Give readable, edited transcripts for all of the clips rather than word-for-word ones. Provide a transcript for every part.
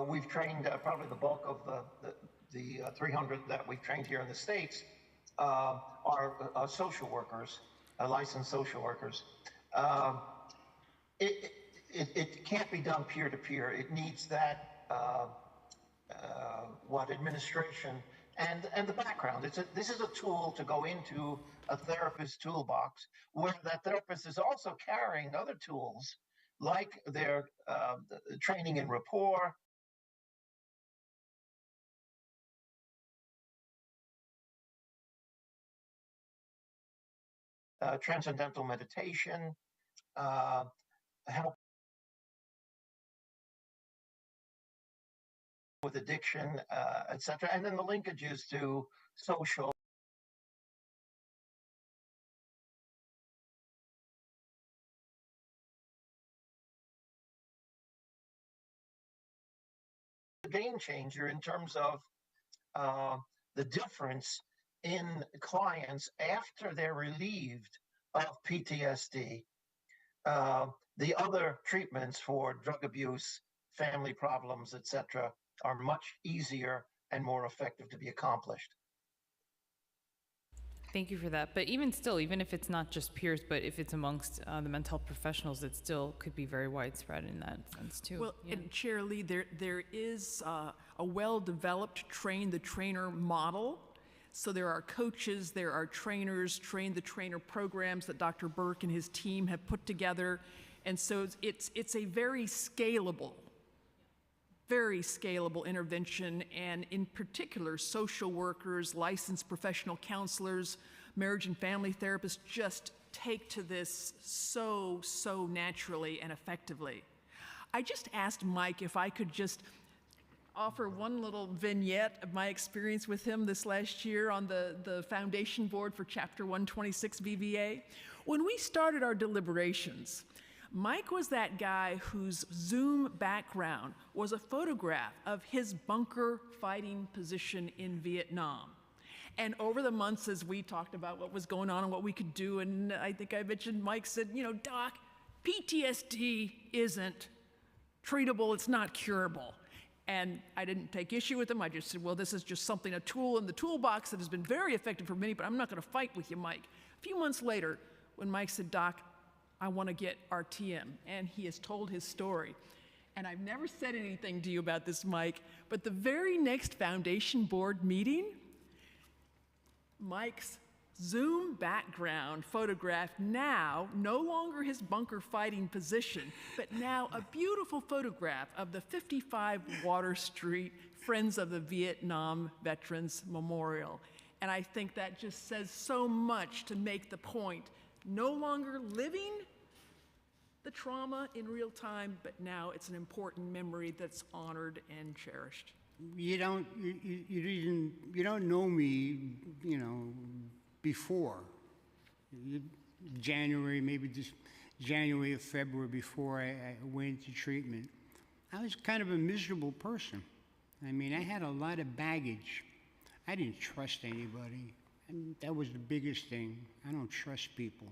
we've trained probably the bulk of the 300 that we've trained here in the States are social workers, licensed social workers. Um, it can't be done peer to peer. It needs that administration and the background. This is a tool to go into a therapist's toolbox, where that therapist is also carrying other tools like their training in rapport, transcendental meditation, uh, help with addiction, etc., and then the linkages to social. Game changer in terms of uh, the difference in clients after they're relieved of PTSD. Uh, the other treatments for drug abuse, family problems, etc., are much easier and more effective to be accomplished. Thank you for that. But even still, even if it's not just peers, but if it's amongst the mental health professionals, it still could be very widespread in that sense too. Well, Yeah. and Chair Lee, there is a well-developed train-the-trainer model. So there are coaches, there are trainers, train-the-trainer programs that Dr. Burke and his team have put together. And so it's a very scalable intervention, and in particular, social workers, licensed professional counselors, marriage and family therapists just take to this so naturally and effectively. I just asked Mike if I could just offer one little vignette of my experience with him this last year on the foundation board for Chapter 126 VVA. When we started our deliberations, Mike was that guy whose Zoom background was a photograph of his bunker fighting position in Vietnam. And over the months, as we talked about what was going on and what we could do, and I think I mentioned, Mike said, you know, Doc, PTSD isn't treatable, it's not curable. And I didn't take issue with him. I just said, well, this is just something, a tool in the toolbox that has been very effective for many, but I'm not going to fight with you, Mike. A few months later, when Mike said, Doc, I want to get RTM, and he has told his story. And I've never said anything to you about this, Mike, but the very next foundation board meeting, Mike's Zoom background photograph, now no longer his bunker fighting position, but now a beautiful photograph of the 55 Water Street Friends of the Vietnam Veterans Memorial. And I think that just says so much to make the point. No longer living the trauma in real time, but now it's an important memory that's honored and cherished. You don't know me, you know, before January, maybe just January or February before I went to treatment. I was kind of a miserable person. I mean, I had a lot of baggage. I didn't trust anybody. And that was the biggest thing. I don't trust people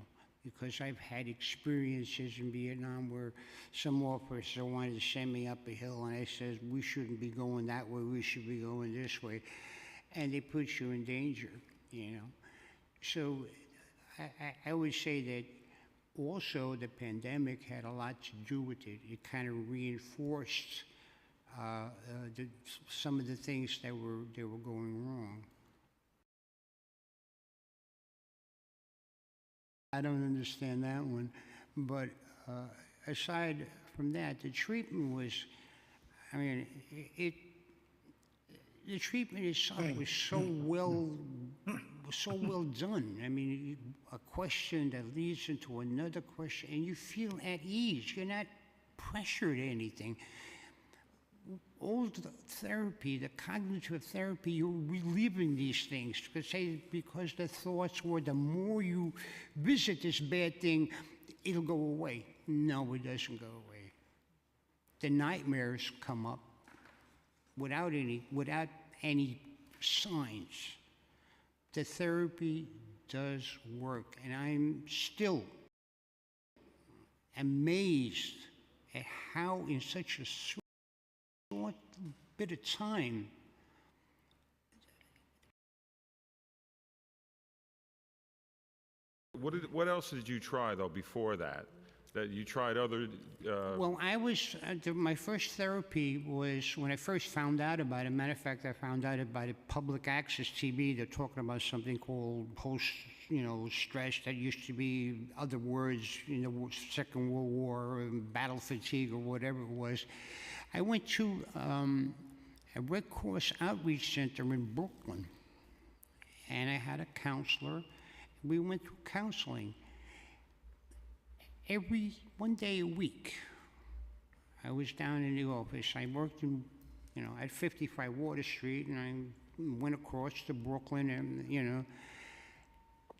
because I've had experiences in Vietnam where some officer wanted to send me up a hill and I said, we shouldn't be going that way, we should be going this way. And they put you in danger, you know. So I would say that also the pandemic had a lot to do with it. It kind of reinforced some of the things that were going wrong. I don't understand that one, but aside from that, the treatment was, I mean, the treatment itself was so well done. I mean, a question that leads into another question, and you feel at ease. You're not pressured to anything. All the therapy, the cognitive therapy, you're reliving these things because the thoughts were the more you visit this bad thing, it'll go away. No, it doesn't go away. The nightmares come up without any signs. The therapy does work, and I'm still amazed at how in such a short bit of time. What else did you try though before that? That you tried other? Well, I was, my first therapy was when I first found out about it. Matter of fact, I found out about it public access TV. They're talking about something called stress. That used to be other words, Second World War, or battle fatigue, or whatever it was. I went to a Red Cross outreach center in Brooklyn, and I had a counselor. We went through counseling. One day a week, I was down in the office. I worked in, at 55 Water Street, and I went across to Brooklyn, and,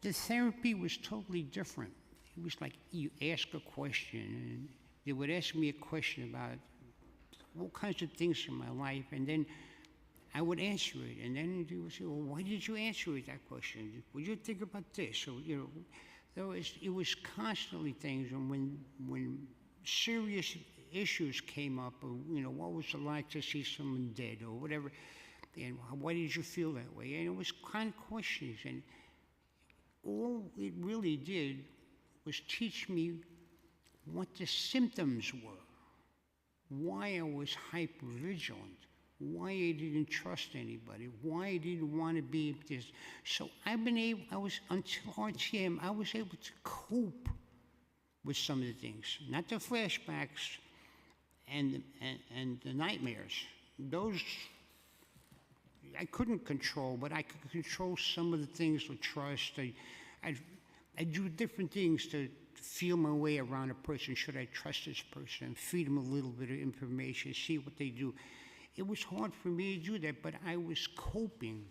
the therapy was totally different. It was like you ask a question, and they would ask me a question about all kinds of things in my life, and then I would answer it, and then they would say, well, why did you answer that question? What do you think about this? So, it was constantly things, and when serious issues came up, or, what was it like to see someone dead, or whatever, and why did you feel that way? And it was kind of questions, and all it really did was teach me what the symptoms were, why I was hypervigilant, why I didn't trust anybody, why I didn't want to be this. So until RTM, I was able to cope with some of the things, not the flashbacks and the nightmares. Those I couldn't control, but I could control some of the things with trust. I do different things to feel my way around a person. Should I trust this person? Feed them a little bit of information, see what they do. It was hard for me to do that, but I was coping.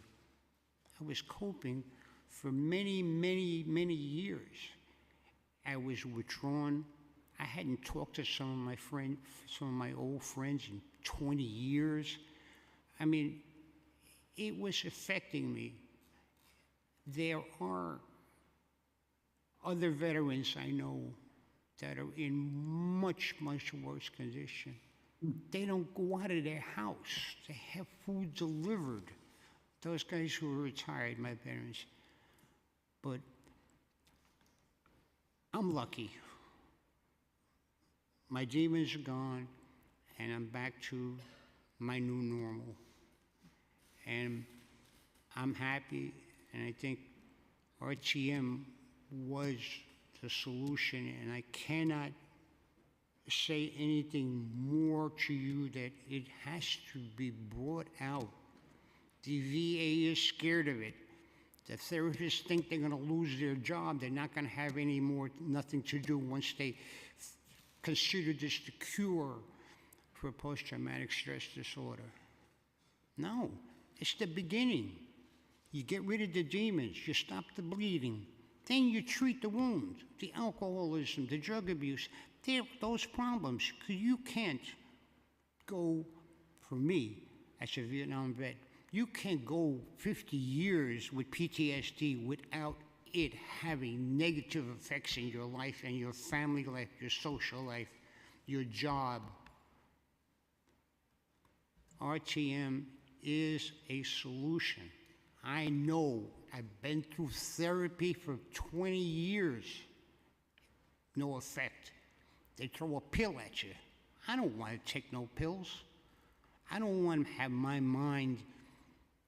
I was coping for many, many, many years. I was withdrawn. I hadn't talked to some of my old friends in 20 years. I mean, it was affecting me. There are other veterans I know that are in much, much worse condition. They don't go out of their house. They have food delivered. Those guys who are retired, my parents. But I'm lucky. My demons are gone, and I'm back to my new normal. And I'm happy, and I think RTM was the solution, and I cannot say anything more to you that it has to be brought out. The VA is scared of it. The therapists think they're going to lose their job. They're not going to have nothing to do once they consider this the cure for post-traumatic stress disorder. No, it's the beginning. You get rid of the demons, you stop the bleeding, then you treat the wound, the alcoholism, the drug abuse, those problems. You can't go, for me, as a Vietnam vet, you can't go 50 years with PTSD without it having negative effects in your life and your family life, your social life, your job. RTM is a solution. I know. I've been through therapy for 20 years. No effect. They throw a pill at you. I don't want to take no pills. I don't want to have my mind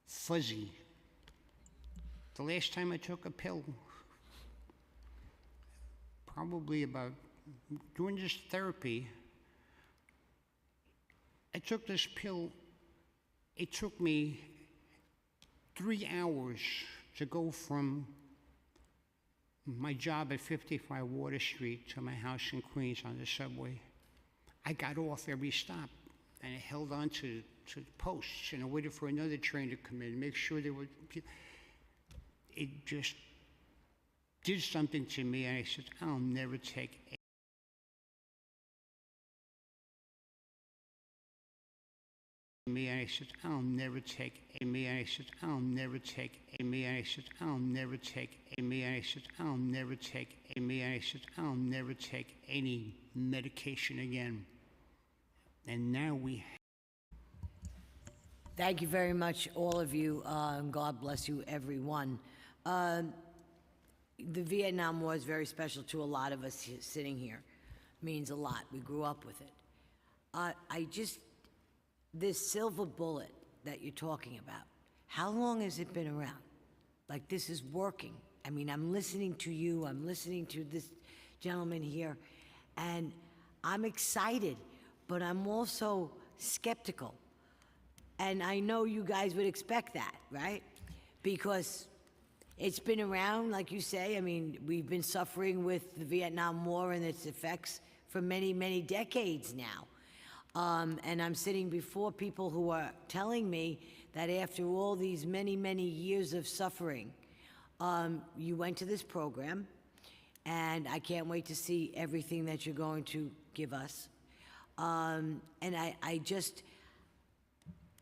fuzzy. The last time I took a pill, probably during this therapy, I took this pill. It took me 3 hours to go from my job at 55 Water Street to my house in Queens on the subway. I got off every stop, and I held on to the posts, and I waited for another train to come in, make sure there were people. It just did something to me, and I said, I'll never take me, and I said, I'll never take me, and I said, I'll never take me, and I said, I'll never take me, and I said, I'll never take me, and I said, I'll never take any medication again. And now Thank you very much, all of you, and God bless you, everyone. The Vietnam War is very special to a lot of us sitting here. Means a lot. We grew up with it. This silver bullet that you're talking about, how long has it been around? Like, this is working. I mean, I'm listening to you, I'm listening to this gentleman here, and I'm excited, but I'm also skeptical. And I know you guys would expect that, right? Because it's been around, like you say. I mean, we've been suffering with the Vietnam War and its effects for many, many decades now. And I'm sitting before people who are telling me that after all these many, many years of suffering, you went to this program, and I can't wait to see everything that you're going to give us. And I just,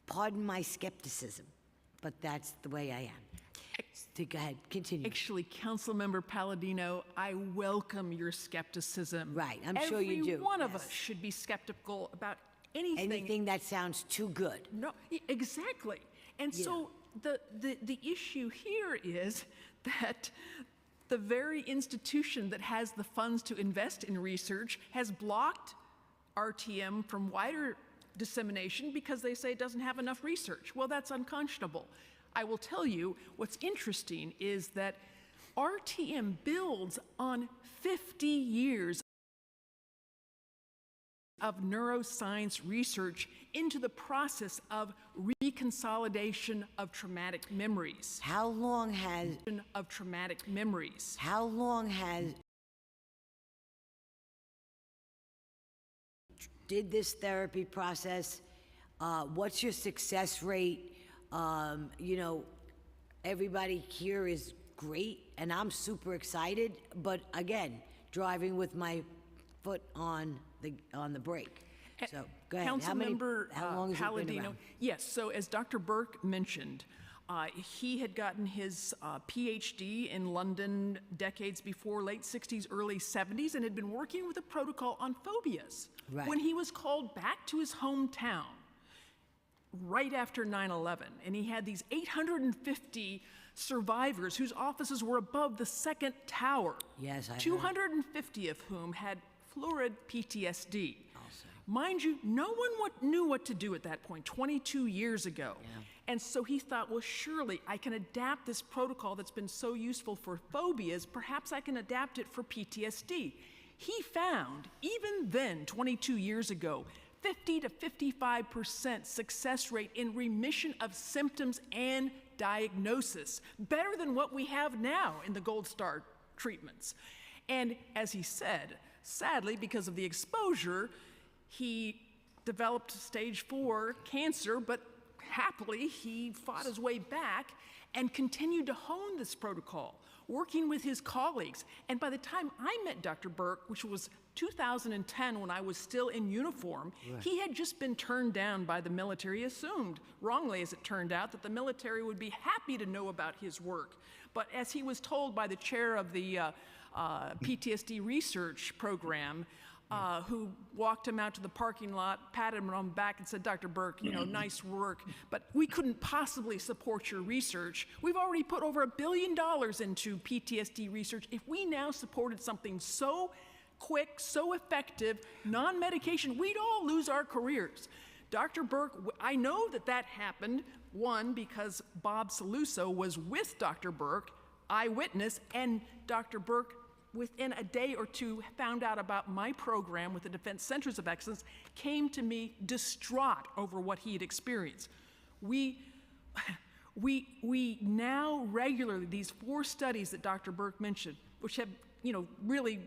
pardon my skepticism, but that's the way I am. Go ahead, continue. Actually, Councilmember Palladino, I welcome your skepticism. Right, I'm sure you do. Every one of yes. us should be skeptical about anything. Anything that sounds too good. No, exactly. And so the issue here is that the very institution that has the funds to invest in research has blocked RTM from wider dissemination because they say it doesn't have enough research. Well, that's unconscionable. I will tell you, what's interesting is that RTM builds on 50 years of neuroscience research into the process of reconsolidation of traumatic memories. How long has... Of traumatic memories. How long has... Did this therapy process, what's your success rate? You know, everybody here is great, and I'm super excited, but again, driving with my foot on the brake. So, go ahead. Councilmember how long has it been Palladino, around? yes, so as Dr. Burke mentioned, he had gotten his PhD in London decades before, late 60s, early 70s, and had been working with a protocol on phobias. Right. When he was called back to his hometown, right after 9/11, and he had these 850 survivors whose offices were above the second tower. Yes, I heard. 250 of whom had fluid PTSD. Mind you, no one knew what to do at that point, 22 years ago. Yeah. And so he thought, well, surely I can adapt this protocol that's been so useful for phobias, perhaps I can adapt it for PTSD. He found, even then, 22 years ago, 50 to 55% success rate in remission of symptoms and diagnosis, better than what we have now in the Gold Star treatments. And as he said, sadly, because of the exposure, he developed stage 4 cancer, but happily he fought his way back and continued to hone this protocol, working with his colleagues. And by the time I met Dr. Burke, which was 2010 when I was still in uniform, right, he had just been turned down by the military. He assumed, wrongly as it turned out, that the military would be happy to know about his work. But as he was told by the chair of the PTSD research program, who walked him out to the parking lot, patted him on the back and said, Dr. Burke, you know, nice work, but we couldn't possibly support your research. We've already put over $1 billion into PTSD research. If we now supported something so quick, so effective, non-medication, we'd all lose our careers. Dr. Burke, I know that that happened, one, because Bob Saluso was with Dr. Burke, eyewitness, and Dr. Burke, within a day or two, found out about my program with the Defense Centers of Excellence, came to me distraught over what he had experienced. We now regularly, these 4 studies that Dr. Burke mentioned, which have, you know, really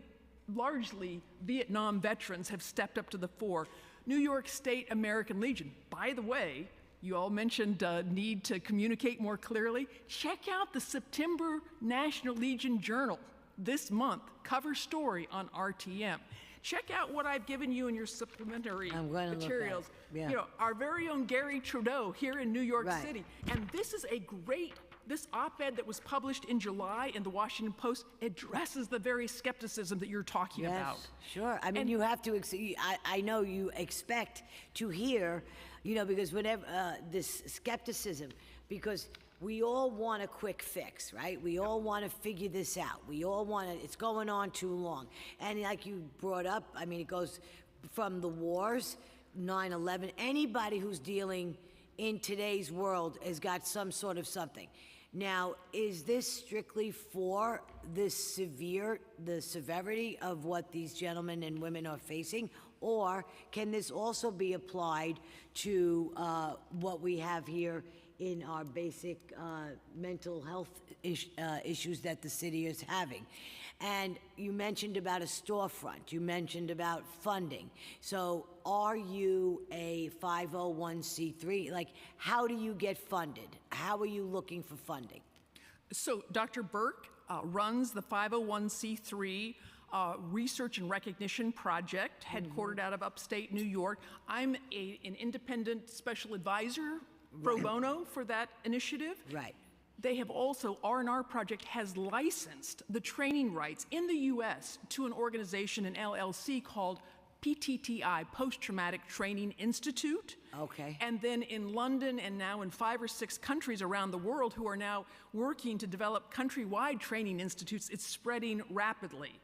largely Vietnam veterans have stepped up to the fore. New York State American Legion, by the way, you all mentioned need to communicate more clearly. Check out the September National Legion Journal this month, cover story on RTM. check out what I've given you in your supplementary I'm gonna look at it, materials. yeah. You know, our very own Gary Trudeau here in New York Right. City. And this is a great, this op-ed that was published in July in the Washington Post addresses the very skepticism that you're talking about. Yes, sure. I mean, you have to, I know you expect to hear, you know, because whenever, this skepticism, because we all want a quick fix, right? We all want to figure this out. We all want to, it's going on too long. And like you brought up, I mean, it goes from the wars, 9/11, anybody who's dealing in today's world has got some sort of something. Now, is this strictly for the severity of what these gentlemen and women are facing? Or can this also be applied to what we have here in our basic mental health issues that the city is having? And you mentioned about a storefront, you mentioned about funding. So are you a 501c3? Like, how do you get funded? How are you looking for funding? So Dr. Burke runs the 501c3 Research and Recognition Project, headquartered out of upstate New York. I'm an independent special advisor, pro bono, for that initiative. Right. They have also, R&R Project has licensed the training rights in the U.S. to an organization, an LLC called PTTI, Post-Traumatic Training Institute. Okay. And then in London and now in 5 or 6 countries around the world who are now working to develop countrywide training institutes. It's spreading rapidly.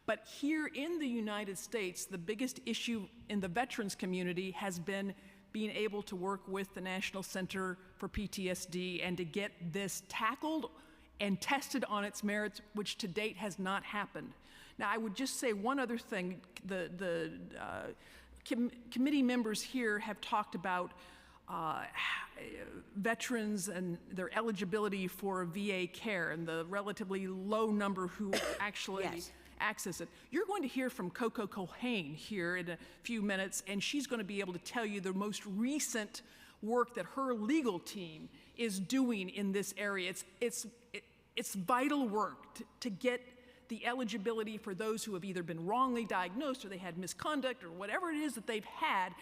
But here in the United States, the biggest issue in the veterans community has been being able to work with the National Center for PTSD and to get this tackled and tested on its merits, which to date has not happened. Now, I would just say one other thing. The committee members here have talked about veterans and their eligibility for VA care and the relatively low number who actually Yes. access it. You're going to hear from Coco Culhane here in a few minutes, and she's going to be able to tell you the most recent work that her legal team is doing in this area. It's vital work to get the eligibility for those who have either been wrongly diagnosed or they had misconduct or whatever it is that they've had,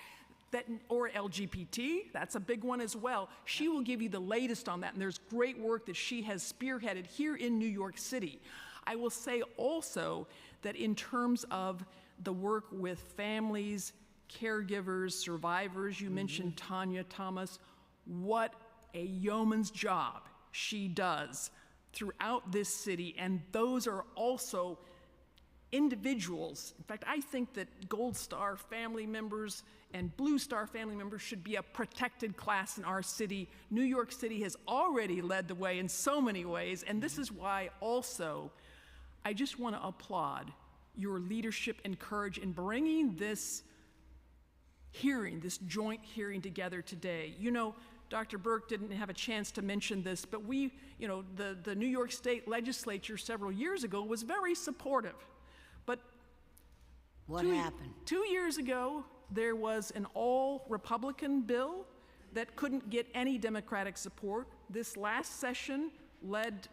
that, or LGBT, that's a big one as well. She will give you the latest on that, and there's great work that she has spearheaded here in New York City. I will say also that in terms of the work with families, caregivers, survivors, you mentioned Tanya Thomas, what a yeoman's job she does throughout this city, and those are also individuals. In fact, I think that Gold Star family members and Blue Star family members should be a protected class in our city. New York City has already led the way in so many ways, and this is why also I just want to applaud your leadership and courage in bringing this hearing, this joint hearing together today. You know, Dr. Burke didn't have a chance to mention this, but we, you know, the New York State legislature several years ago was very supportive. But What happened? 2 years ago, there was an all-Republican bill that couldn't get any Democratic support. This last session led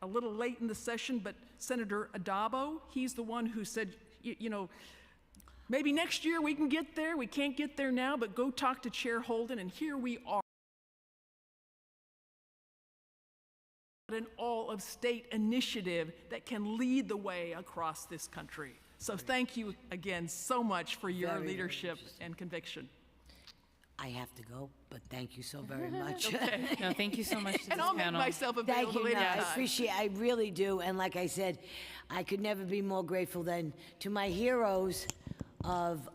a little late in the session, but Senator Adabo, he's the one who said, you know, maybe next year we can get there. We can't get there now, but go talk to Chair Holden, and here we are. An all-of-state initiative that can lead the way across this country. So thank you again so much for your Very leadership interesting. and conviction. I have to go, but thank you so very much. No, thank you so much to And this I'll make panel. myself Thank available you. No, I anytime. appreciate. I really do. And like I said, I could never be more grateful than to my heroes of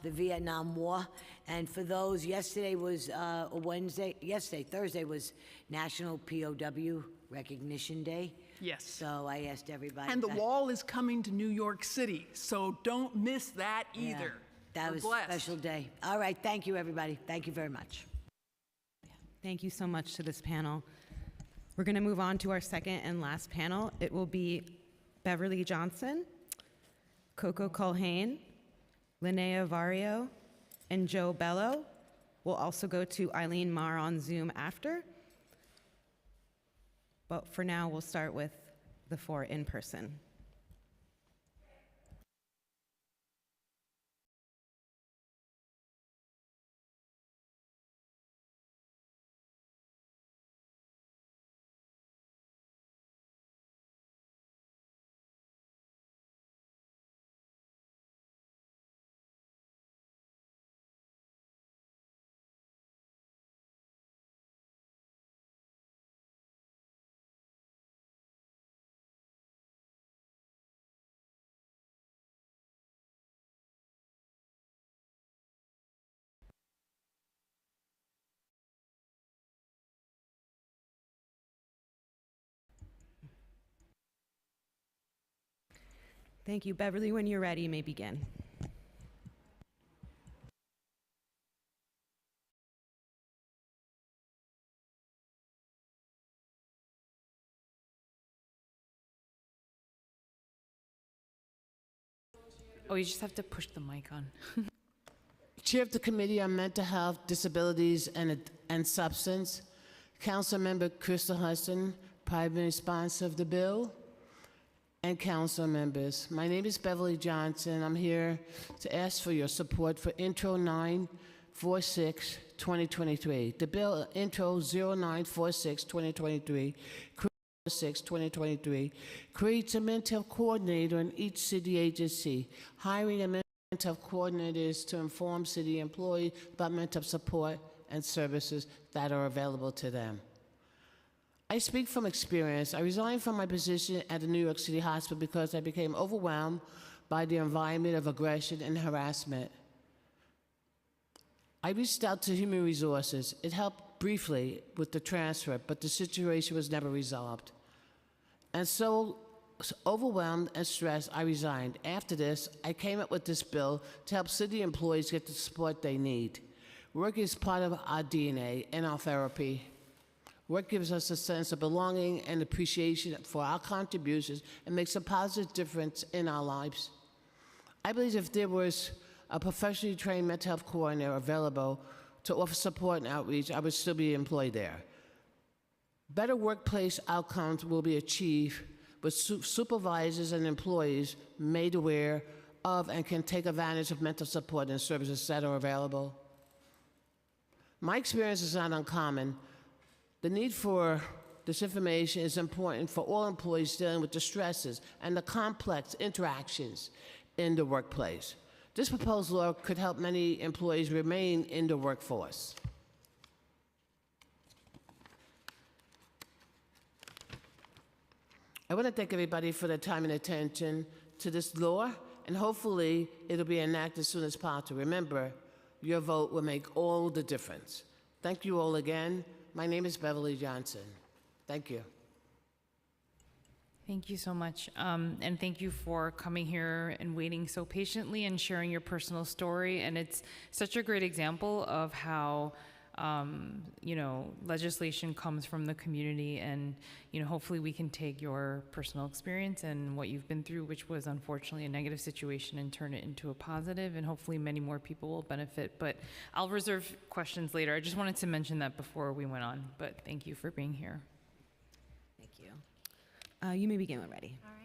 the Vietnam War. And for those, yesterday was Thursday was National POW Recognition Day. Yes. So I asked everybody. And the wall is coming to New York City, so don't miss that Yeah, either. that We're was blessed. a special day. All right. Thank you, everybody. Thank you very much. Thank you so much to this panel. We're going to move on to our second and last panel. It will be Beverly Johnson, Coco Culhane, Linnea Vario, and Joe Bello. We'll also go to Eileen Marr on Zoom after. But for now, we'll start with the 4 in person. Thank you. Beverly, when you're ready, you may begin. Oh, you just have to push the mic on. Chair of the Committee on Mental Health, Disabilities, and Substance, Councilmember Crystal Hudson, primary sponsor of the bill, and council members. My name is Beverly Johnson. I'm here to ask for your support for Intro 946 2023. The bill Intro 0946 2023 creates a mental health coordinator in each city agency, hiring a mental health coordinators to inform city employees about mental support and services that are available to them. I speak from experience. I resigned from my position at the New York City Hospital because I became overwhelmed by the environment of aggression and harassment. I reached out to Human Resources. It helped briefly with the transfer, but the situation was never resolved. And so overwhelmed and stressed, I resigned. After this, I came up with this bill to help city employees get the support they need. Work is part of our DNA and our therapy. Work gives us a sense of belonging and appreciation for our contributions and makes a positive difference in our lives. I believe if there was a professionally trained mental health coordinator available to offer support and outreach, I would still be employed there. Better workplace outcomes will be achieved with supervisors and employees made aware of and can take advantage of mental support and services that are available. My experience is not uncommon. The need for this information is important for all employees dealing with the stresses and the complex interactions in the workplace. This proposed law could help many employees remain in the workforce. I want to thank everybody for their time and attention to this law, and hopefully it'll be enacted as soon as possible. Remember, your vote will make all the difference. Thank you all again. My name is Beverly Johnson. Thank you. Thank you so much. And thank you for coming here and waiting so patiently and sharing your personal story. And it's such a great example of how, legislation comes from the community, and, hopefully we can take your personal experience and what you've been through, which was unfortunately a negative situation, and turn it into a positive, and hopefully many more people will benefit. But I'll reserve questions later. I just wanted to mention that before we went on, but thank you for being here. Thank you. You may begin when ready. All right.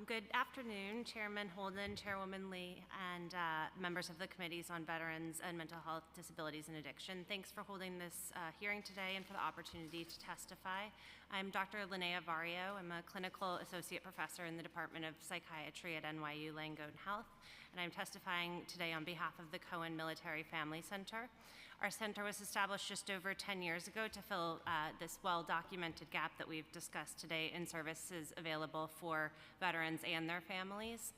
Good afternoon, Chairman Holden, Chairwoman Lee, and members of the committees on veterans and mental health, disabilities, and addiction. Thanks for holding this hearing today and for the opportunity to testify. I'm Dr. Linnea Vario. I'm a clinical associate professor in the Department of Psychiatry at NYU Langone Health, and I'm testifying today on behalf of the Cohen Military Family Center. Our center was established just over 10 years ago to fill this well-documented gap that we've discussed today in services available for veterans and their families.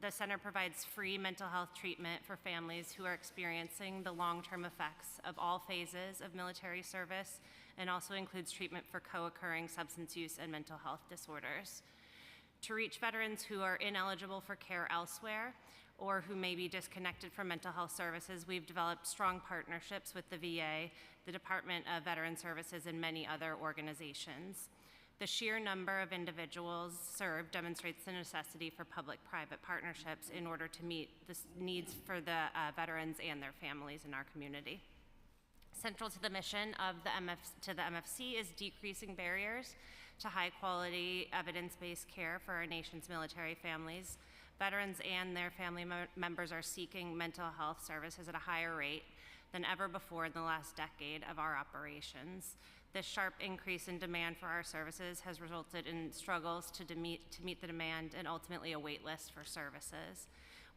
The center provides free mental health treatment for families who are experiencing the long-term effects of all phases of military service, and also includes treatment for co-occurring substance use and mental health disorders. To reach veterans who are ineligible for care elsewhere, or who may be disconnected from mental health services, we've developed strong partnerships with the VA, the Department of Veteran Services, and many other organizations. The sheer number of individuals served demonstrates the necessity for public-private partnerships in order to meet the needs for the veterans and their families in our community. Central to the mission of the MFC is decreasing barriers to high-quality, evidence-based care for our nation's military families. Veterans and their family members are seeking mental health services at a higher rate than ever before in the last decade of our operations. This sharp increase in demand for our services has resulted in struggles to meet the demand and ultimately a wait list for services.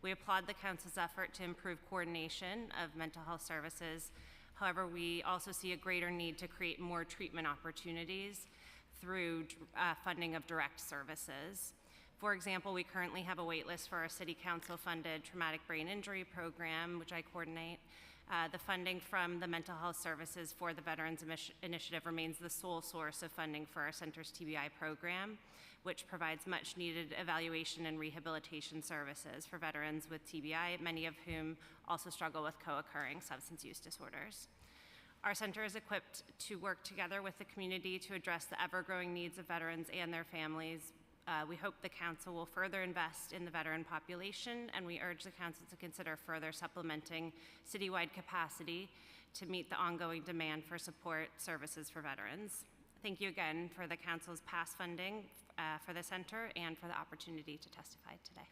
We applaud the Council's effort to improve coordination of mental health services. However, we also see a greater need to create more treatment opportunities through funding of direct services. For example, we currently have a wait list for our City Council-funded traumatic brain injury program, which I coordinate. The funding from the Mental Health Services for the Veterans Initiative remains the sole source of funding for our center's TBI program. which provides much needed evaluation and rehabilitation services for veterans with TBI, many of whom also struggle with co-occurring substance use disorders. Our center is equipped to work together with the community to address the ever-growing needs of veterans and their families. We hope the council will further invest in the veteran population, and we urge the council to consider further supplementing citywide capacity to meet the ongoing demand for support services for veterans. Thank you again for the council's past funding for the center and for the opportunity to testify today.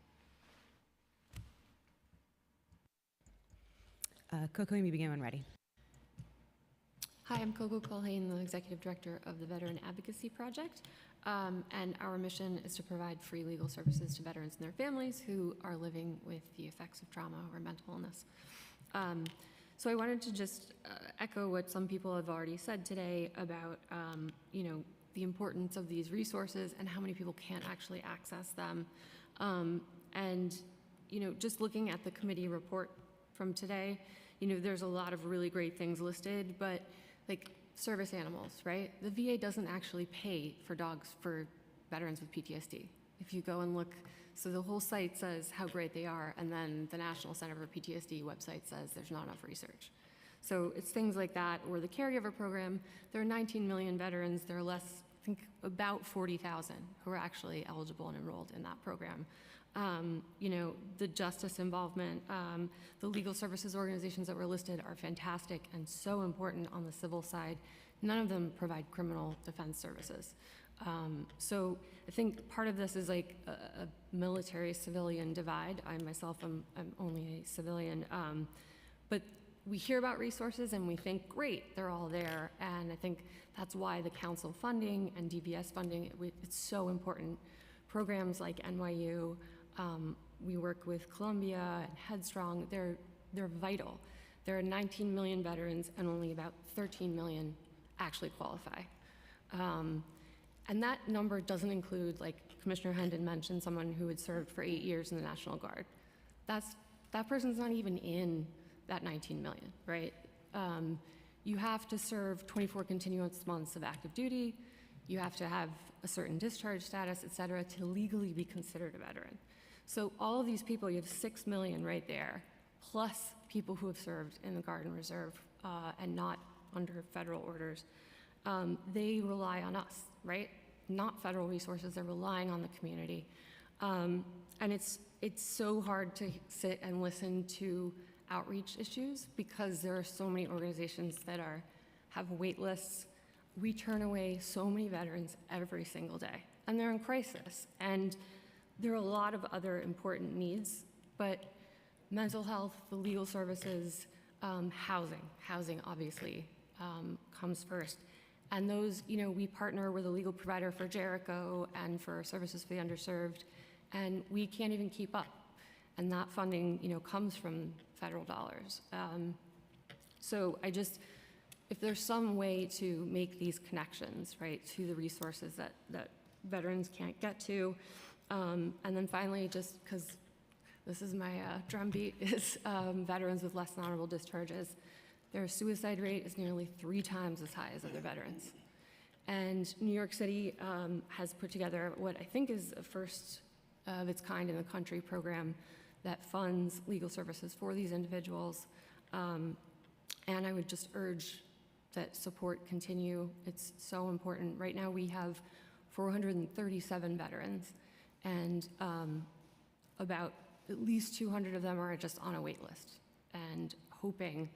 Coco, you may begin when ready. Hi, I'm Coco Colhane, the Executive Director of the Veteran Advocacy Project. And our mission is to provide free legal services to veterans and their families who are living with the effects of trauma or mental illness. So I wanted to just echo what some people have already said today about, the importance of these resources and how many people can't actually access them. Just looking at the committee report from today, there's a lot of really great things listed, but like service animals, right? The VA doesn't actually pay for dogs for veterans with PTSD. If you go and look, so the whole site says how great they are, and then the National Center for PTSD website says there's not enough research. So it's things like that, or the caregiver program. There are 19 million veterans. There are less, I think about 40,000 who are actually eligible and enrolled in that program. The justice involvement, the legal services organizations that were listed are fantastic and so important on the civil side. None of them provide criminal defense services. So I think part of this is like a military-civilian divide. I myself am only a civilian. But we hear about resources and we think, great, they're all there. And I think that's why the council funding and DVS funding, it's so important. Programs like NYU, we work with Columbia and Headstrong, they're vital. There are 19 million veterans and only about 13 million actually qualify. And that number doesn't include, like Commissioner Hendon mentioned, someone who had served for 8 years in the National Guard. That person's not even in that 19 million, right? You have to serve 24 continuous months of active duty. You have to have a certain discharge status, et cetera, to legally be considered a veteran. So all of these people, you have 6 million right there, plus people who have served in the Guard and Reserve and not under federal orders. They rely on us, right? Not federal resources, they're relying on the community. And it's so hard to sit and listen to outreach issues because there are so many organizations that have wait lists. We turn away so many veterans every single day, and they're in crisis. And there are a lot of other important needs, but mental health, the legal services, housing obviously comes first. And those, we partner with a legal provider for Jericho and for services for the underserved, and we can't even keep up. And that funding, comes from federal dollars. So if there's some way to make these connections, right, to the resources that veterans can't get to. And then finally, just because this is my drumbeat, is veterans with less than honorable discharges. Their suicide rate is nearly 3 times as high as other veterans. And New York City has put together what I think is a first of its kind in the country program that funds legal services for these individuals. And I would just urge that support continue. It's so important. Right now we have 437 veterans, and about at least 200 of them are just on a wait list. And hoping,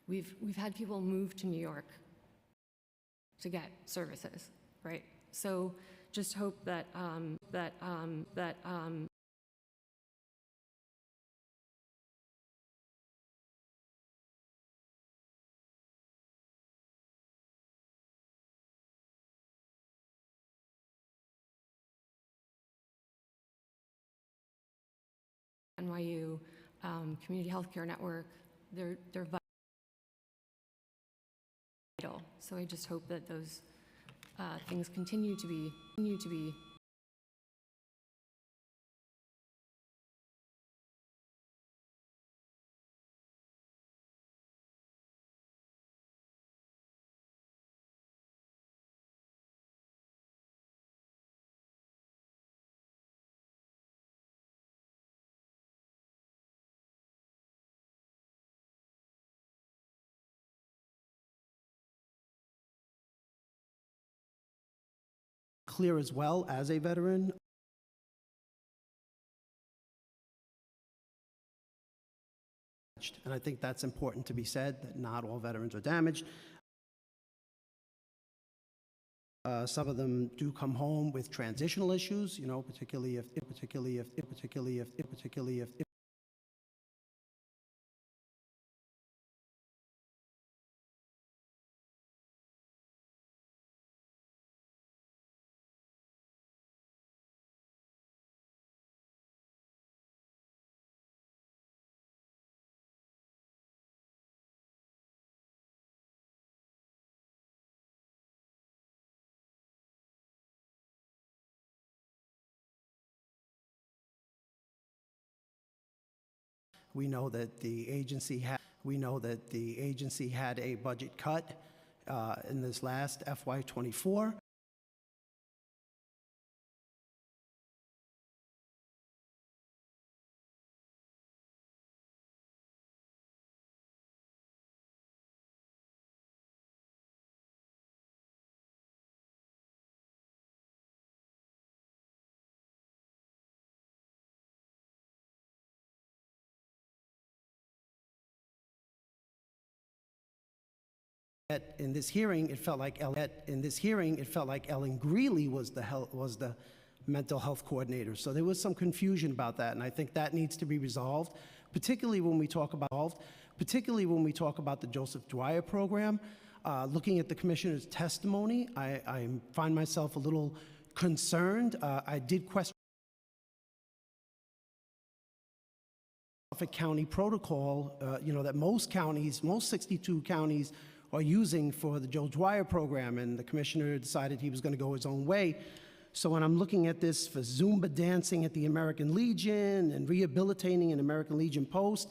we've had people move to New York to get services, right? So just hope that NYU, Community Healthcare Network, they're vital. So I just hope that those things continue to be clear as well as a veteran. And I think that's important to be said, that not all veterans are damaged. Some of them do come home with transitional issues, you know, particularly if we know that the agency had a budget cut in this last FY24. In this hearing, it felt like Ellen Greeley was the mental health coordinator. So there was some confusion about that, and I think that needs to be resolved, particularly when we talk about the Joseph Dwyer program. Looking at the commissioner's testimony, I find myself a little concerned. I did question Suffolk County protocol, you know, that most 62 counties are using for the Joe Dwyer program, and the commissioner decided he was going to go his own way. So when I'm looking at this for Zumba dancing at the American Legion and rehabilitating an American Legion post,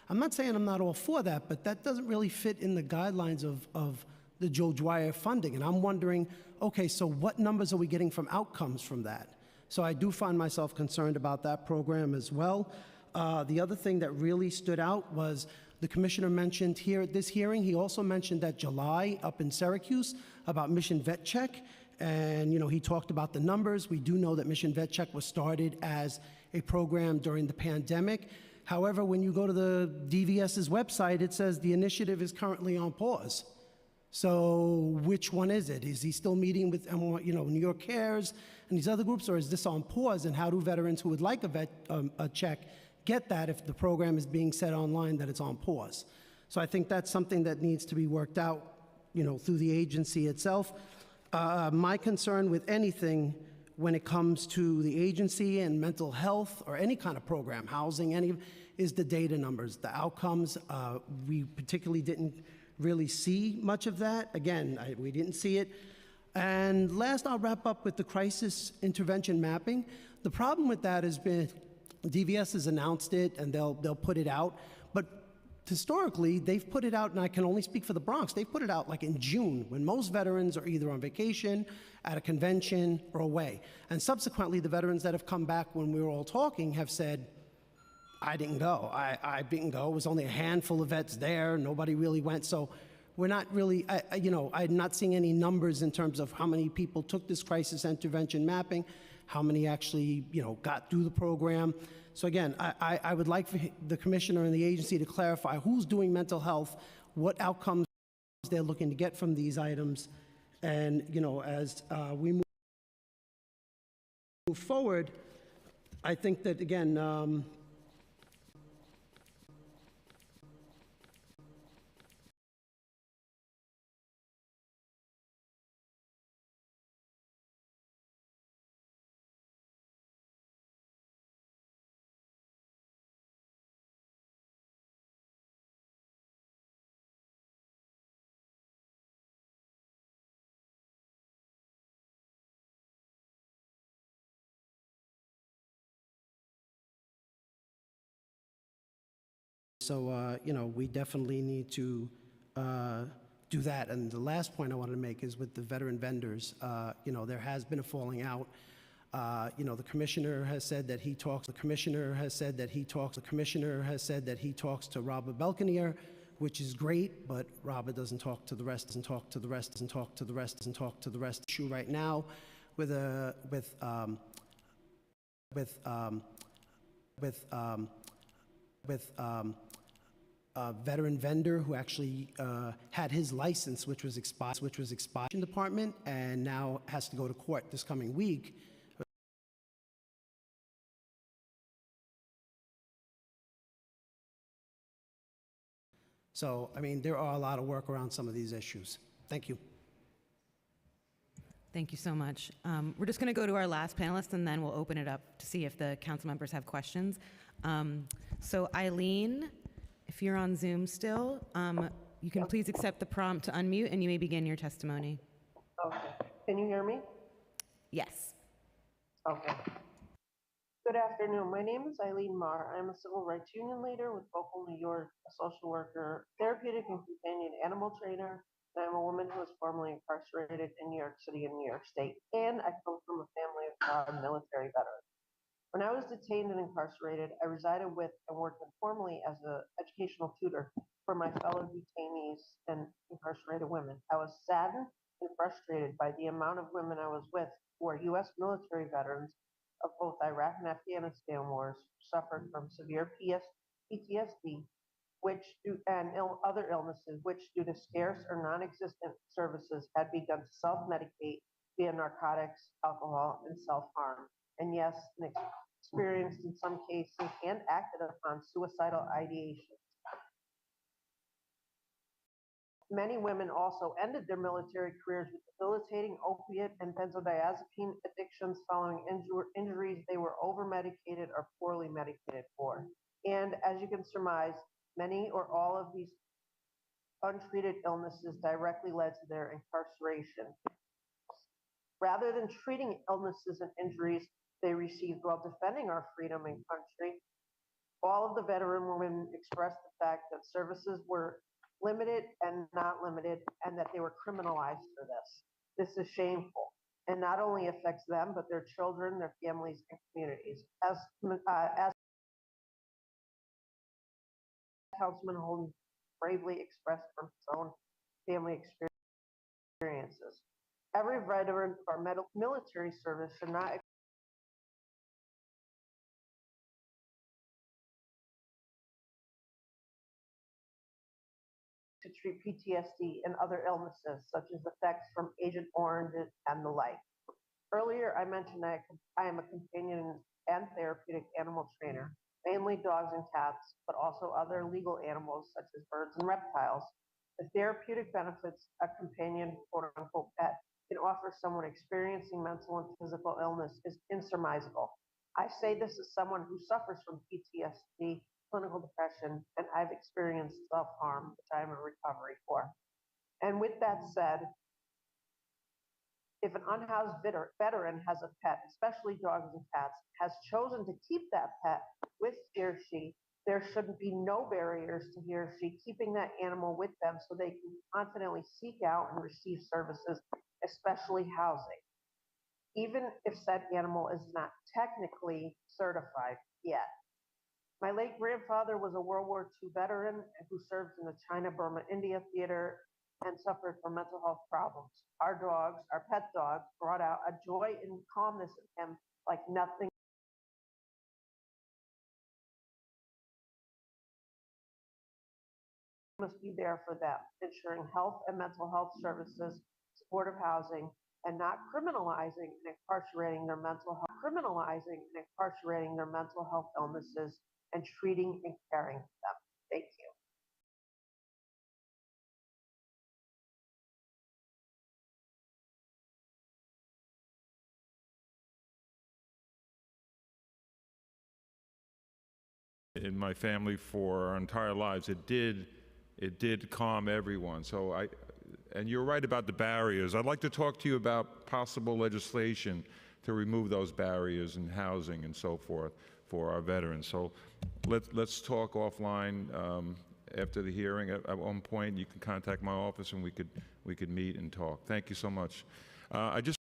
I'm not saying I'm not all for that, but that doesn't really fit in the guidelines of the Joe Dwyer funding. And I'm wondering, okay, so what numbers are we getting from outcomes from that? So I do find myself concerned about that program as well. The other thing that really stood out was the commissioner mentioned here at this hearing, he also mentioned that July up in Syracuse about Mission Vet Check. And, you know, he talked about the numbers. We do know that Mission Vet Check was started as a program during the pandemic. However, when you go to the DVS's website, it says the initiative is currently on pause. So which one is it? Is he still meeting with, you know, New York Cares and these other groups, or is this on pause? And how do veterans who would like a check get that if the program is being set online that it's on pause? So I think that's something that needs to be worked out, you know, through the agency itself. My concern with anything when it comes to the agency and mental health or any kind of program, housing, is the data numbers, the outcomes. We particularly didn't really see much of that. Again, we didn't see it. And last, I'll wrap up with the crisis intervention mapping. The problem with that has been DVS has announced it and they'll put it out, but historically they've put it out, and I can only speak for the Bronx, they've put it out like in June when most veterans are either on vacation, at a convention, or away. And subsequently the veterans that have come back when we were all talking have said, I didn't go. I didn't go. It was only a handful of vets there. Nobody really went. So we're not really, you know, I'm not seeing any numbers in terms of how many people took this crisis intervention mapping, how many actually, you know, got through the program. So again, I would like for the commissioner and the agency to clarify who's doing mental health, what outcomes they're looking to get from these items. And, you know, as we move forward, I think that, again, so, you know, we definitely need to do that. And the last point I wanted to make is with the veteran vendors. You know, there has been a falling out. You know, the commissioner has said that he talks. The commissioner has said that he talks. The commissioner has said that he talks to Robert Belconier, which is great, but Robert doesn't talk to the rest. Doesn't talk to the rest. Doesn't talk to the rest. Doesn't talk to the rest. Issue right now with a veteran vendor who actually had his license, which was expired in the department, and now has to go to court this coming week. So, I mean, there are a lot of work around some of these issues. Thank you. Thank you so much. We're just going to go to our last panelist, and then we'll open it up to see if the council members have questions. So Eileen, if you're on Zoom still, you can please accept the prompt to unmute, and you may begin your testimony. Okay. Can you hear me? Yes. Okay. Good afternoon. My name is Eileen Marr. I'm a civil rights union leader with Vocal New York, a social worker, therapeutic and companion animal trainer, and I'm a woman who was formerly incarcerated in New York City and New York State, and I come from a family of military veterans. When I was detained and incarcerated, I resided with and worked informally as an educational tutor for my fellow detainees and incarcerated women. I was saddened and frustrated by the amount of women I was with who are U.S. military veterans of both Iraq and Afghanistan wars, suffered from severe PTSD, other illnesses, which due to scarce or non-existent services had begun to self-medicate via narcotics, alcohol, and self-harm. And yes, experienced in some cases and acted upon suicidal ideation. Many women also ended their military careers with debilitating opiate and benzodiazepine addictions following injuries they were over-medicated or poorly medicated for. And as you can surmise, many or all of these untreated illnesses directly led to their incarceration. Rather than treating illnesses and injuries they received while defending our freedom and country, all of the veteran women expressed the fact that services were limited and not limited, and that they were criminalized for this. This is shameful, and not only affects them, but their children, their families, and communities. As Councilman Holden bravely expressed from his own family experiences, every veteran of our military service should not to treat PTSD and other illnesses, such as effects from Agent Orange and the like. Earlier, I mentioned I am a companion and therapeutic animal trainer, mainly dogs and cats, but also other legal animals such as birds and reptiles. The therapeutic benefits a companion, quote unquote, pet can offer someone experiencing mental and physical illness is insurmountable. I say this as someone who suffers from PTSD, clinical depression, and I've experienced self-harm, which I'm in recovery for. And with that said, if an unhoused veteran has a pet, especially dogs and cats, has chosen to keep that pet with he or she, there should be no barriers to he or she keeping that animal with them so they can confidently seek out and receive services, especially housing, even if said animal is not technically certified yet. My late grandfather was a World War II veteran who served in the China, Burma, India theater and suffered from mental health problems. Our dogs, our pet dogs, brought out a joy and calmness in him like nothing must be there for them, ensuring health and mental health services, supportive housing, and not criminalizing and incarcerating their mental health illnesses and treating and caring for them. Thank you. In my family for our entire lives, it did calm everyone. So and you're right about the barriers. I'd like to talk to you about possible legislation to remove those barriers in housing and so forth for our veterans. So let's talk offline after the hearing. At one point, you can contact my office and we could meet and talk. Thank you so much. I just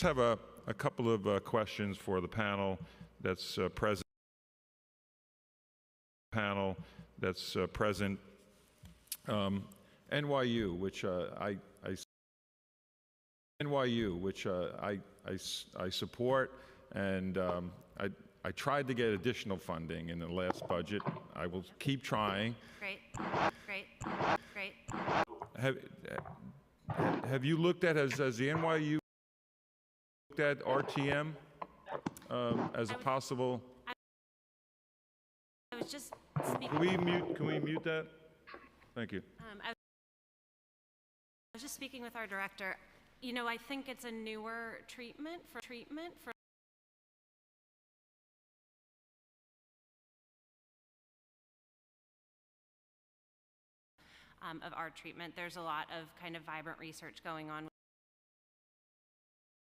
have a couple of questions for the panel that's present. NYU, which I NYU, which I support, and I tried to get additional funding in the last budget. I will keep trying. Great. Have you looked at, has the NYU looked at RTM as a possible? I was just speaking. Can we mute that? Thank you. I was just speaking with our director. You know, I think it's a newer treatment for of our treatment. There's a lot of kind of vibrant research going on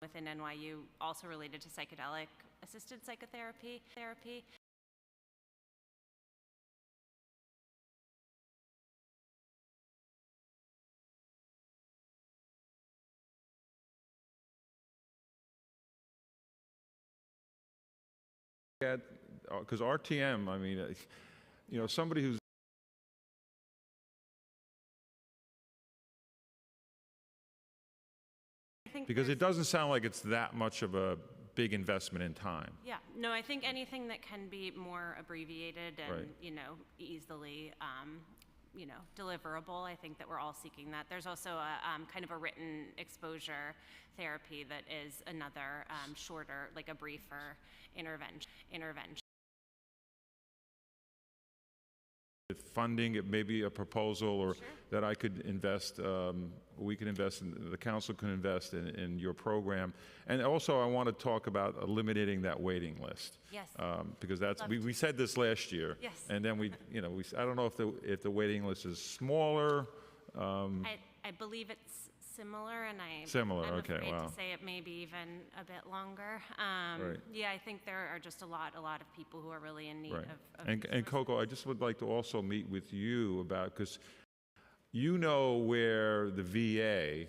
within NYU, also related to psychedelic assisted psychotherapy. Because RTM, I mean, you know, somebody who's because it doesn't sound like it's that much of a big investment in time. Yeah, no, I think anything that can be more abbreviated and, Right. you know, easily, you know, deliverable, I think that we're all seeking that. There's also a kind of a written exposure therapy that is another shorter, like a briefer intervention. With funding, it may be a proposal, or Sure. that I could invest, we can invest, the council can invest in your program. And also, I want to talk about eliminating that waiting list. Yes. Because that's, we said this last year. Yes. And then you know, I don't know if the waiting list is smaller. I believe it's similar, and I'm okay, afraid wow. to say it may be even a bit longer. Right. Yeah, I think there are just a lot of people who are really in need Right. of And resources. Coco, I just would like to also meet with you about, because you know where the VA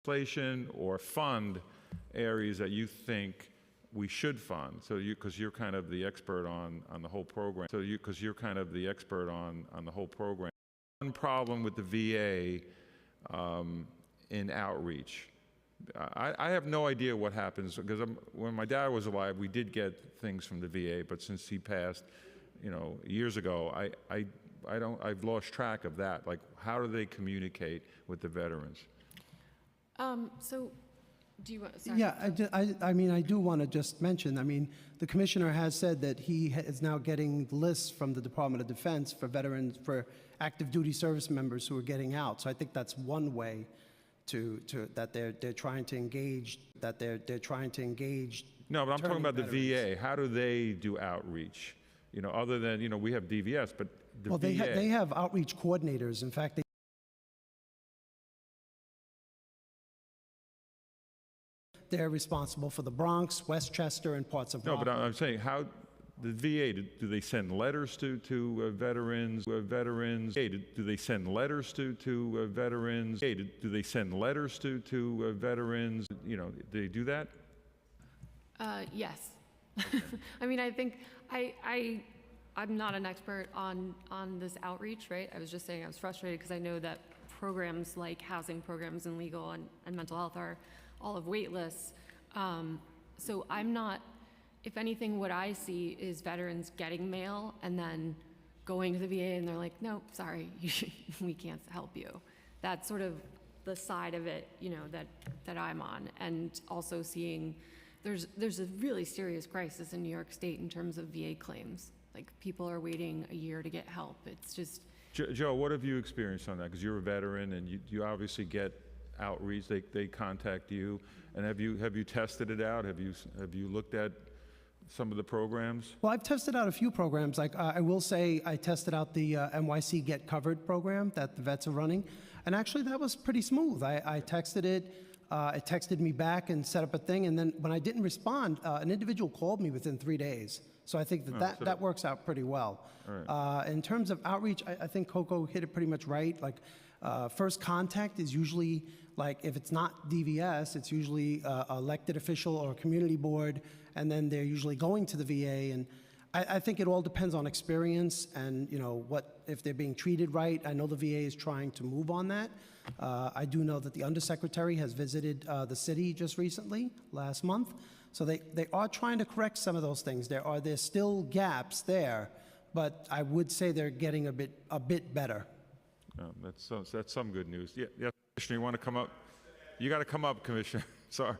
inflation or fund areas that you think we should fund. So because you're kind of the expert on the whole program. Because you're kind of the expert on the whole program. One problem with the VA in outreach. I have no idea what happens, because when my dad was alive, we did get things from the VA, but since he passed, you know, years ago, I've lost track of that. Like, how do they communicate with the veterans? So, do you want, sorry. Yeah, I mean, I do want to just mention, I mean, the commissioner has said that he is now getting lists from the Department of Defense for veterans, for active duty service members who are getting out. So I think that's one way that they're trying to engage, they're trying to engage. No, but I'm talking about the veterans. VA. How do they do outreach? You know, other than, you know, we have DVS, but the Well, VA. they have outreach coordinators. In fact, they're responsible for the Bronx, Westchester, and parts of No, but Rockland. I'm saying, how, the VA, do they send letters to veterans? Do they send letters to veterans? Do they send letters to veterans? You know, do they do that? Yes. I mean, I think I'm not an expert on this outreach, right? I was just saying I was frustrated because I know that programs like housing programs and legal and mental health are all of wait lists. So I'm not, if anything, what I see is veterans getting mail and then going to the VA and they're like, no, sorry, we can't help you. That's sort of the side of it, you know, that I'm on. And also seeing there's a really serious crisis in New York State in terms of VA claims. Like, people are waiting a year to get help. It's just... Joe, what have you experienced on that? Because you're a veteran and you obviously get outreach. They contact you. And have you tested it out? Have you looked at some of the programs? Well, I've tested out a few programs. Like, I will say I tested out the NYC Get Covered program that the vets are running. And actually, that was pretty smooth. I texted it. It texted me back and set up a thing. And then when I didn't respond, an individual called me within 3 days. So I think that works out pretty well. Right. In terms of outreach, I think Coco hit it pretty much right. Like, first contact is usually Like, if it's not DVS, it's usually a elected official or a community board, and then they're usually going to the VA. And I think it all depends on experience and, what, if they're being treated right. I know the VA is trying to move on that. I do know that the undersecretary has visited the city just recently, last month. So they are trying to correct some of those things. There's still gaps there, but I would say they're getting a bit better. That's some good news. Yeah, Commissioner, you want to come up? You got to come up, Commissioner. Sorry.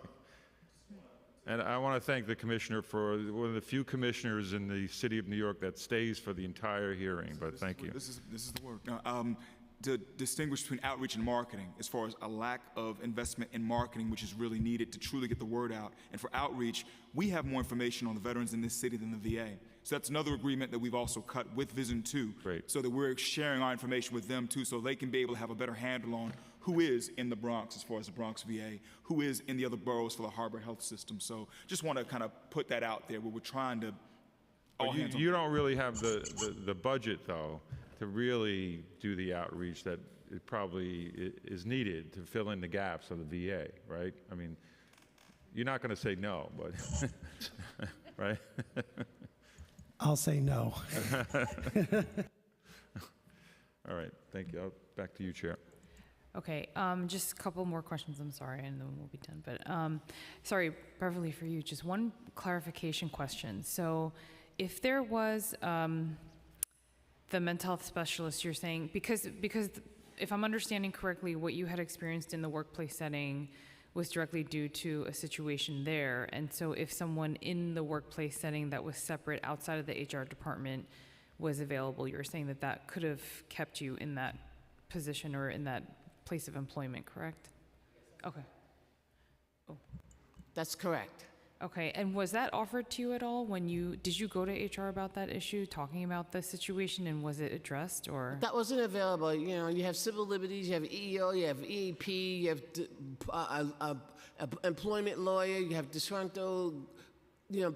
And I want to thank the Commissioner for one of the few commissioners in the city of New York that stays for the entire hearing, but thank you. This is the work. Now, to distinguish between outreach and marketing, as far as a lack of investment in marketing, which is really needed to truly get the word out. And for outreach, we have more information on the veterans in this city than the VA. So that's another agreement that we've also cut with Vision 2. Great. So that we're sharing our information with them too, so they can be able to have a better handle on who is in the Bronx as far as the Bronx VA, who is in the other boroughs for the Harbor Health System. So just want to kind of put that out there where we're trying to all hands on. You don't really have the budget, though, to really do the outreach that it probably is needed to fill in the gaps of the VA, right? I mean, you're not going to say no, but, right? I'll say no. All right, thank you. Back to you, Chair. Okay, just a couple more questions, I'm sorry, and then we'll be done. But sorry, Beverly, for you, just one clarification question. So if there was the mental health specialist, you're saying, because if I'm understanding correctly, what you had experienced in the workplace setting was directly due to a situation there. And so if someone in the workplace setting that was separate outside of the HR department was available, you're saying that that could have kept you in that position or in that place of employment, correct? Okay. Oh. That's correct. Okay, and was that offered to you at all when did you go to HR about that issue, talking about the situation, and was it addressed, or? That wasn't available. You have civil liberties, you have EEO, you have EAP, you have employment lawyer, you have disgruntled,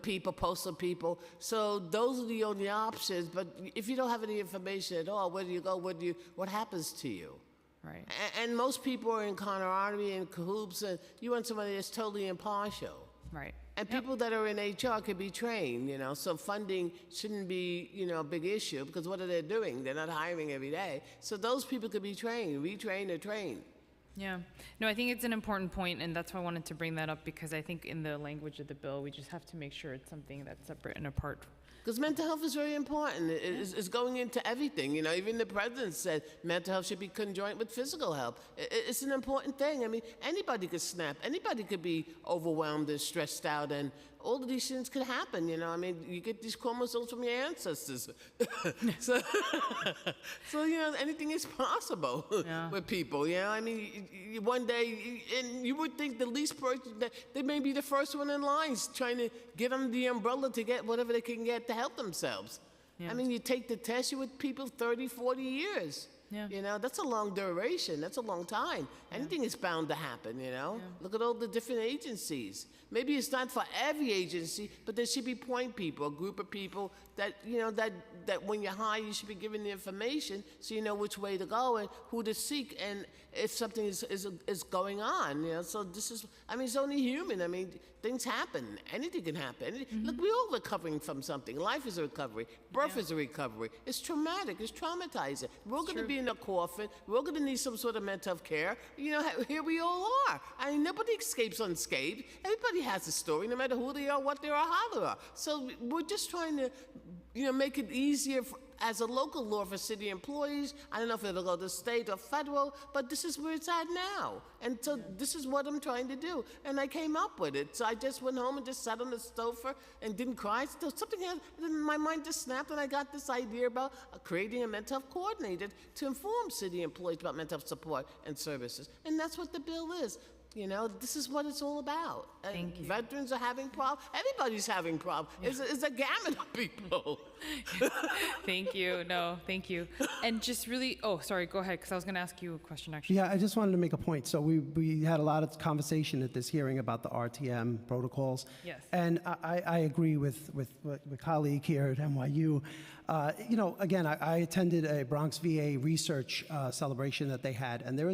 people, postal people. So those are the only options. But if you don't have any information at all, where do you go? What happens to you? Right. And most people are in camaraderie and cahoots, and you want somebody that's totally impartial. Right. And people that are in HR could be trained, so funding shouldn't be, a big issue, because what are they doing? They're not hiring every day. So those people could be trained, retrained or trained. Yeah. No, I think it's an important point, and that's why I wanted to bring that up, because I think in the language of the bill, we just have to make sure it's something that's separate and apart. Because mental health is very important. It's going into everything. Even the president said mental health should be conjoined with physical health. It's an important thing. I mean, anybody could snap. Anybody could be overwhelmed and stressed out, and all of these things could happen. I mean, you get these chromosomes from your ancestors. so anything is possible with people. I mean, one day, and you would think the least person, that they may be the first one in line trying to get under the umbrella to get whatever they can get to help themselves. Yeah. I mean, you take the test, you're with people 30, 40 years. Yeah. That's a long duration. That's a long time. Yeah. Anything is bound to happen, Yeah. Look at all the different agencies. Maybe it's not for every agency, but there should be point people, a group of people that, that when you hire, you should be given the information so you know which way to go and who to seek and if something is going on, So this is, I mean, it's only human. I mean, things happen. Anything can happen. Mm-hmm. Look, we're all recovering from something. Life is a recovery. Birth is a recovery. It's traumatic. It's traumatizing. We're all going to be in a coffin. We're all going to need some sort of mental health care. Here we all are. I mean, nobody escapes unscathed. Everybody has a story, no matter who they are, what they are, how they are. So we're just trying to, make it easier as a local law for city employees. I don't know if it'll go to state or federal, but this is where it's at now. And so this is what I'm trying to do. And I came up with it. So I just went home and just sat on the sofa and didn't cry. So something happened, and my mind just snapped, and I got this idea about creating a mental health coordinator to inform city employees about mental health support and services. And that's what the bill is. This is what it's all about. Thank you. Veterans are having problems. Everybody's having problems. Yeah. It's a gamut of people. Thank you. No, thank you. And just really, sorry, go ahead, because I was going to ask you a question, actually. Yeah, I just wanted to make a point. So we had a lot of conversation at this hearing about the RTM protocols. Yes. And I agree with my colleague here at NYU. Again, I attended a Bronx VA research celebration that they had, and there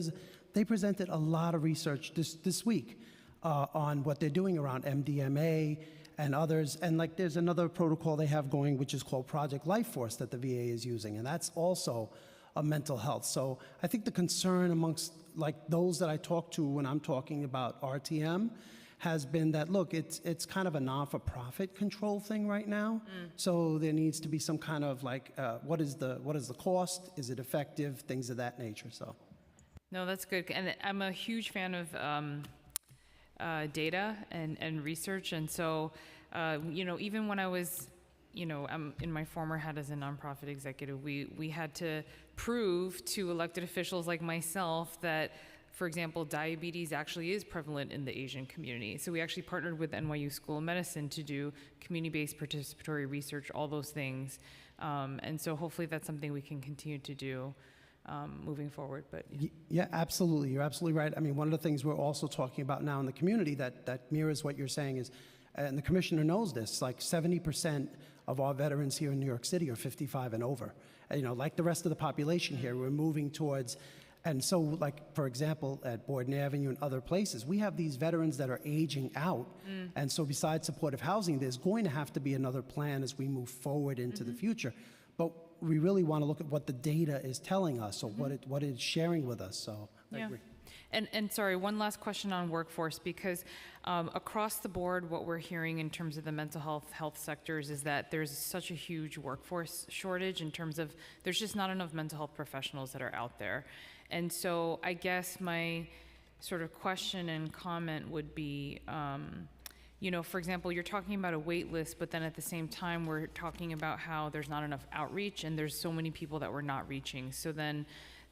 they presented a lot of research this week on what they're doing around MDMA and others. And like there's another protocol they have going, which is called Project Life Force that the VA is using, and that's also a mental health. So I think the concern amongst like those that I talk to when I'm talking about RTM has been that, look, it's kind of a non-for-profit control thing right now. So there needs to be some kind of like, what is the cost? Is it effective? Things of that nature. So. No, that's good. And I'm a huge fan of data and research. And so, even when I was, I'm in my former hat as a nonprofit executive, we had to prove to elected officials like myself that, for example, diabetes actually is prevalent in the Asian community. So we actually partnered with NYU School of Medicine to do community-based participatory research, all those things. And so hopefully that's something we can continue to do moving forward. But yeah, absolutely. You're absolutely right. I mean, one of the things we're also talking about now in the community that mirrors what you're saying is, and the commissioner knows this, like 70% of our veterans here in New York City are 55 and over. And, like the rest of the population here, we're moving towards. And so, like, for example, at Borden Avenue and other places, we have these veterans that are aging out. And so besides supportive housing, there's going to have to be another plan as we move forward into the future. But we really want to look at what the data is telling us, or what it's sharing with us. So I agree. And sorry, one last question on workforce, because across the board, what we're hearing in terms of the mental health sectors is that there's such a huge workforce shortage in terms of there's just not enough mental health professionals that are out there. And so I guess my sort of question and comment would be, for example, you're talking about a wait list, but then at the same time, we're talking about how there's not enough outreach and there's so many people that we're not reaching. So then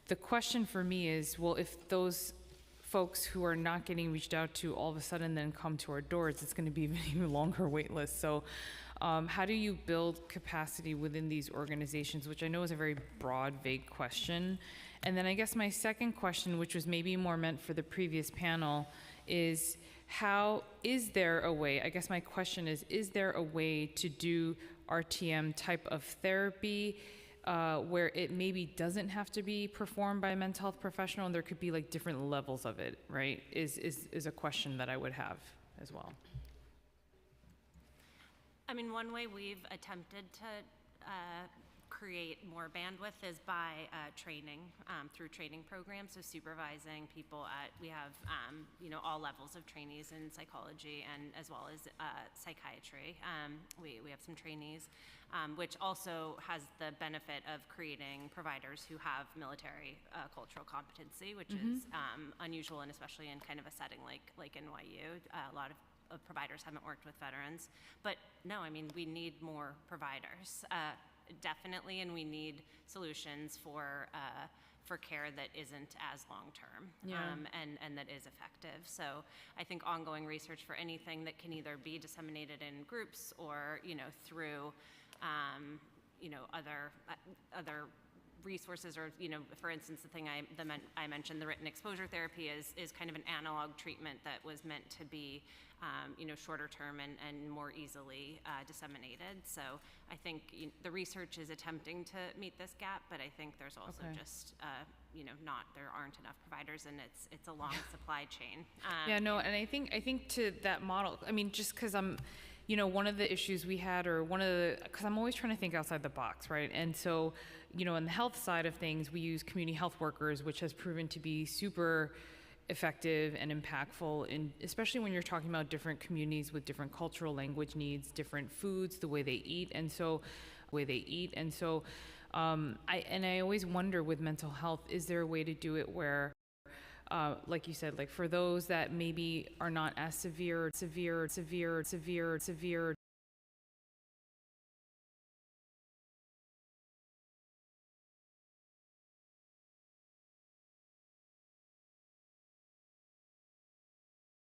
the question for me is, well, if those folks who are not getting reached out to all of a sudden then come to our doors, it's going to be an even longer wait list. So how do you build capacity within these organizations, which I know is a very broad, vague question. And then I guess my second question, which was maybe more meant for the previous panel, is is there a way, I guess my question is there a way to do RTM type of therapy where it maybe doesn't have to be performed by a mental health professional and there could be like different levels of it, right? Is a question that I would have as well. I mean, one way we've attempted to create more bandwidth is by training through training programs, so supervising people we have all levels of trainees in psychology and as well as psychiatry. We have some trainees, which also has the benefit of creating providers who have military cultural competency, which is unusual, and especially in kind of a setting like NYU. A lot of providers haven't worked with veterans, but no, I mean, we need more providers. Definitely, and we need solutions for care that isn't as long-term and that is effective. So I think ongoing research for anything that can either be disseminated in groups or through other resources, or for instance, the thing I mentioned, the written exposure therapy is kind of an analog treatment that was meant to be shorter term and more easily disseminated. So I think the research is attempting to meet this gap, but I think there's also just there aren't enough providers, and it's a long supply chain. And I think to that model, I mean, just because I'm one of the issues we had, because I'm always trying to think outside the box, right? And so, in the health side of things, we use community health workers, which has proven to be super effective and impactful, especially when you're talking about different communities with different cultural language needs, different foods, the way they eat, and so I always wonder with mental health, is there a way to do it where like you said, like for those that maybe are not as severe,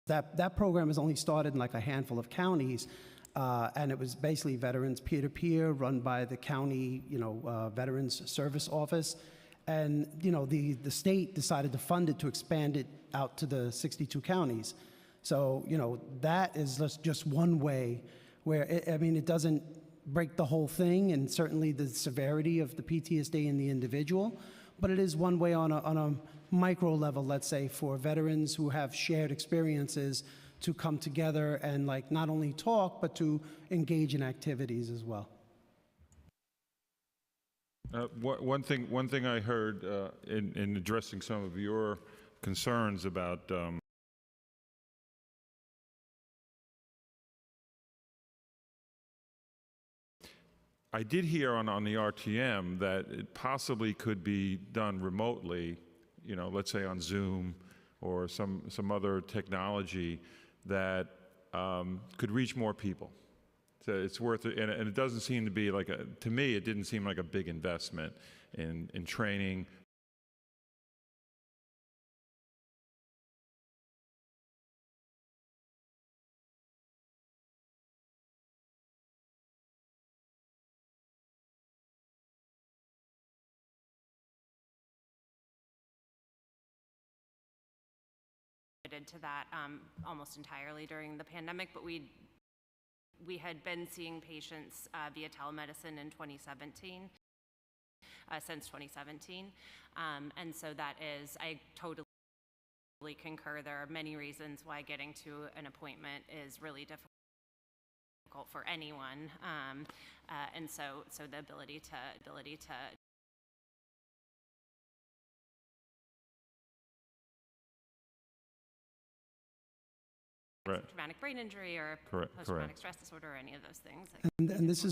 That program has only started in like a handful of counties, and it was basically veterans peer-to-peer run by the county, Veterans Service Office. And, the state decided to fund it to expand it out to the 62 counties. So, that is just one way where, it doesn't break the whole thing, and certainly the severity of the PTSD in the individual, but it is one way on a micro level, let's say, for veterans who have shared experiences to come together and like not only talk, but to engage in activities as well. One thing I heard in addressing some of your concerns about I did hear on the RTM that it possibly could be done remotely, you know, let's say on Zoom or some other technology that could reach more people. So it's worth it, and it doesn't seem to be like to me, it didn't seem like a big investment in training. To that almost entirely during the pandemic, but we had been seeing patients via telemedicine in 2017, since 2017, and so that is, I totally concur. There are many reasons why getting to an appointment is really difficult for anyone, and so the ability to traumatic brain injury or post-traumatic stress disorder or any of those things. And this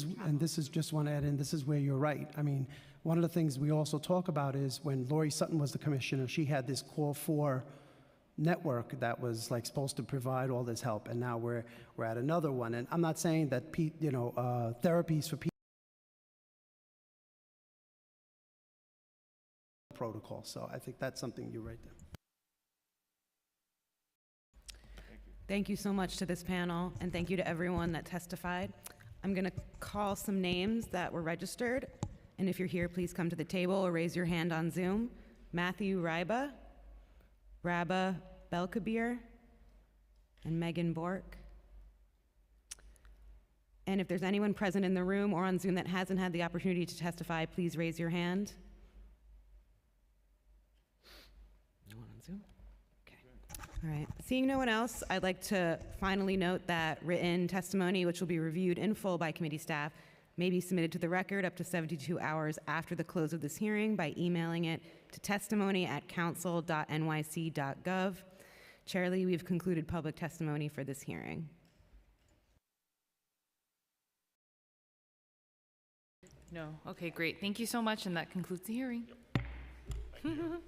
is just one add in. This is where you're right. I mean, one of the things we also talk about is when Lori Sutton was the commissioner, she had this Core 4 network that was like supposed to provide all this help, and now we're at another one. And I'm not saying that therapies for people protocol. So I think that's something you're right there. Thank you so much to this panel, and thank you to everyone that testified. I'm going to call some names that were registered, and if you're here, please come to the table or raise your hand on Zoom. Matthew Ryba, Rabah Belkabir, and Megan Bork. And if there's anyone present in the room or on Zoom that hasn't had the opportunity to testify, please raise your hand. No one on Zoom? All right. Seeing no one else, I'd like to finally note that written testimony, which will be reviewed in full by committee staff, may be submitted to the record up to 72 hours after the close of this hearing by emailing it to testimony@council.nyc.gov. Chair Lee, we've concluded public testimony for this hearing. No. Okay, great. Thank you so much, and that concludes the hearing. Yep. Thank you.